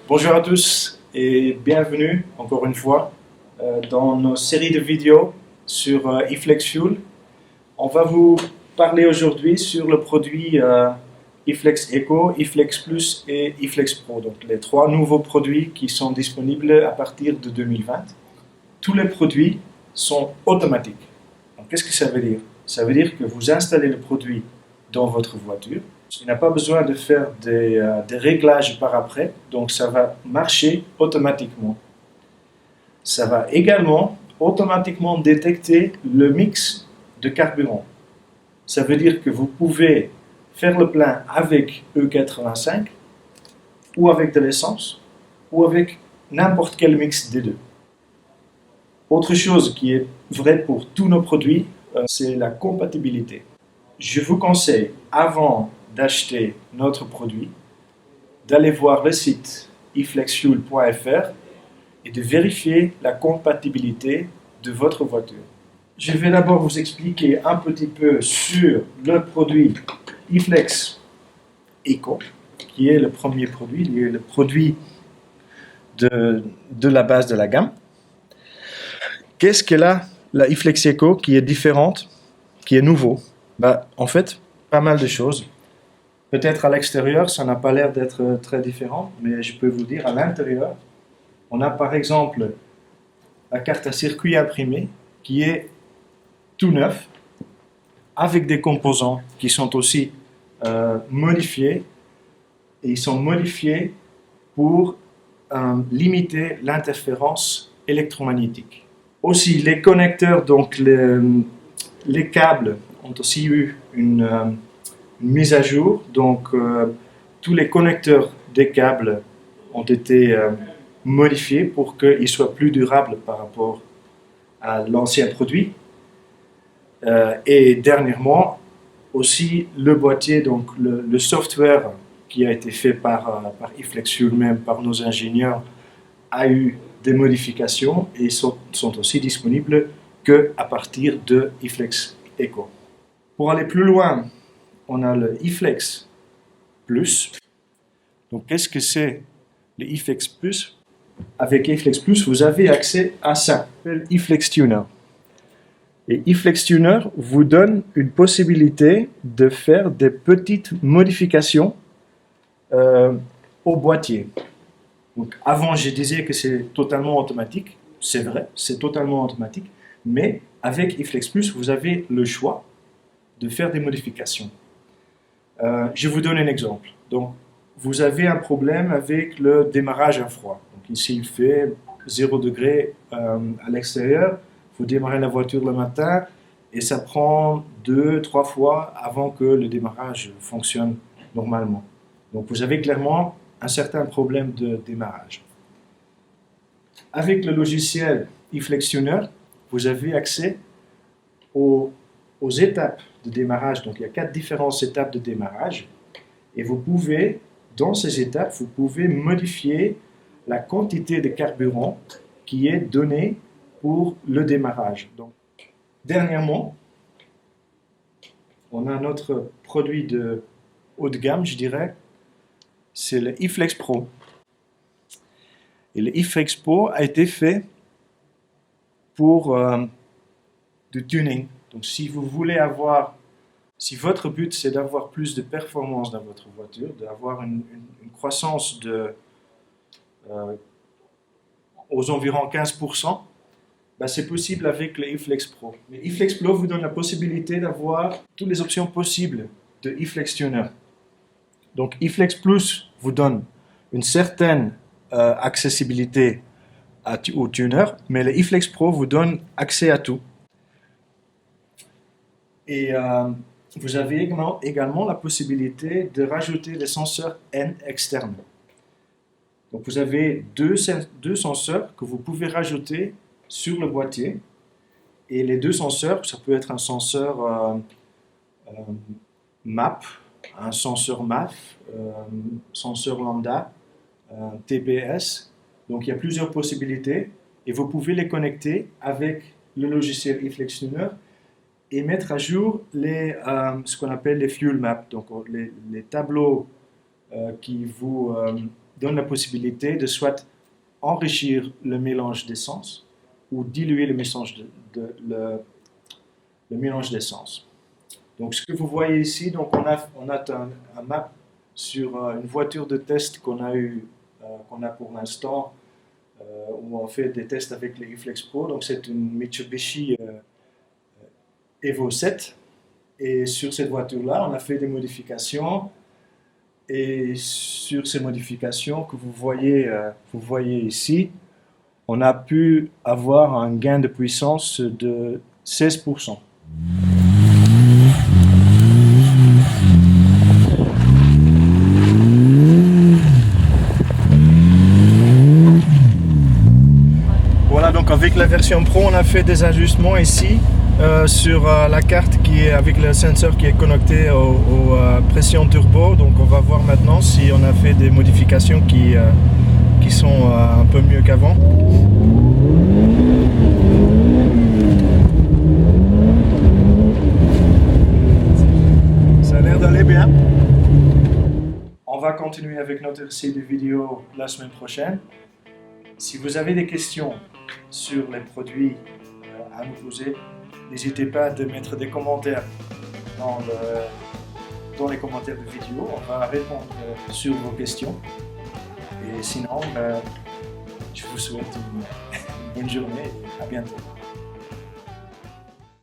Bonjour à tous et bienvenue encore une fois dans nos séries de vidéos sur eFlexFuel. On va vous parler aujourd'hui sur le produit eFlex Eco, eFlex Plus et eFlex Pro, donc les trois nouveaux produits qui sont disponibles à partir de 2020. Tous les produits sont automatiques. Qu'est-ce que ça veut dire? Ça veut dire que vous installez le produit dans votre voiture. Il n'a pas besoin de faire des réglages par après, donc ça va marcher automatiquement. Ça va également automatiquement détecter le mix de carburant. Ça veut dire que vous pouvez faire le plein avec E85 ou avec de l'essence ou avec n'importe quel mix des deux. Autre chose qui est vraie pour tous nos produits, c'est la compatibilité. Je vous conseille, avant d'acheter notre produit, d'aller voir le site eflexfuel.fr et de vérifier la compatibilité de votre voiture. Je vais d'abord vous expliquer un petit peu sur le produit eFlex Eco, qui est le premier produit, le produit de la base de la gamme. Qu'est-ce qu'elle a, la eFlex Eco, qui est différente, qui est nouveau? En fait, pas mal de choses. Peut-être à l'extérieur, ça n'a pas l'air d'être très différent, mais je peux vous dire, à l'intérieur, on a par exemple la carte à circuit imprimée qui est tout neuf, avec des composants qui sont aussi modifiés, et ils sont modifiés pour limiter l'interférence électromagnétique. Aussi, les connecteurs, donc les câbles, ont aussi eu une mise à jour, donc tous les connecteurs des câbles ont été modifiés pour qu'ils soient plus durables par rapport à l'ancien produit. Et dernièrement, aussi le boîtier, donc le software qui a été fait par eFlexFuel même, par nos ingénieurs, a eu des modifications et sont aussi disponibles qu'à partir de eFlex Eco. Pour aller plus loin, on a le eFlex Plus. Donc, qu'est-ce que c'est le eFlex Plus? Avec eFlex Plus, vous avez accès à ça, le eFlex Tuner. Et eFlex Tuner vous donne une possibilité de faire des petites modifications au boîtier. Donc, avant, je disais que c'est totalement automatique. C'est vrai, c'est totalement automatique. Mais avec eFlex Plus, vous avez le choix de faire des modifications. Je vous donne un exemple. Donc, vous avez un problème avec le démarrage à froid. Donc, ici, il fait 0 degré à l'extérieur. Vous démarrez la voiture le matin et ça prend 2-3 fois avant que le démarrage fonctionne normalement. Donc, vous avez clairement un certain problème de démarrage. Avec le logiciel eFlex Tuner, vous avez accès aux étapes de démarrage. Donc, il y a 4 différentes étapes de démarrage. Et vous pouvez, dans ces étapes, vous pouvez modifier la quantité de carburant qui est donnée pour le démarrage. Donc, dernièrement, on a notre produit de haut de gamme, je dirais, c'est le eFlex Pro. Et le eFlex Pro a été fait pour du tuning. Donc, si vous voulez si votre but c'est d'avoir plus de performance dans votre voiture, d'avoir une croissance aux environs 15%, c'est possible avec le eFlex Pro. Mais eFlex Pro vous donne la possibilité d'avoir toutes les options possibles de eFlex Tuner. Donc, eFlex Plus vous donne une certaine accessibilité au tuner, mais le eFlex Pro vous donne accès à tout. Et vous avez également la possibilité de rajouter les senseurs N externes. Donc, vous avez deux senseurs que vous pouvez rajouter sur le boîtier. Et les deux senseurs, ça peut être un senseur MAP, un senseur MAF, senseur lambda, TPS. Donc, il y a plusieurs possibilités et vous pouvez les connecter avec le logiciel eFlex Tuner et mettre à jour ce qu'on appelle les fuel maps, donc les tableaux qui vous donne la possibilité de soit enrichir le mélange d'essence ou diluer le mélange d'essence. Donc ce que vous voyez ici, donc on a un map sur une voiture de test qu'on a pour l'instant, où on fait des tests avec les eFlex Pro. Donc c'est une Mitsubishi Evo 7. Et sur cette voiture-là, on a fait des modifications. Et sur ces modifications que vous voyez ici, on a pu avoir un gain de puissance de 16%. Voilà, donc avec la version Pro, on a fait des ajustements ici sur la carte qui est avec le sensor qui est connecté aux pressions turbo. Donc on va voir maintenant si on a fait des modifications qui sont un peu mieux qu'avant. Ça a l'air d'aller bien. On va continuer avec notre série de vidéos la semaine prochaine. Si vous avez des questions sur les produits à nous poser, n'hésitez pas à mettre des commentaires dans les commentaires de vidéo. On va répondre sur vos questions. Et sinon, je vous souhaite une bonne journée et à bientôt.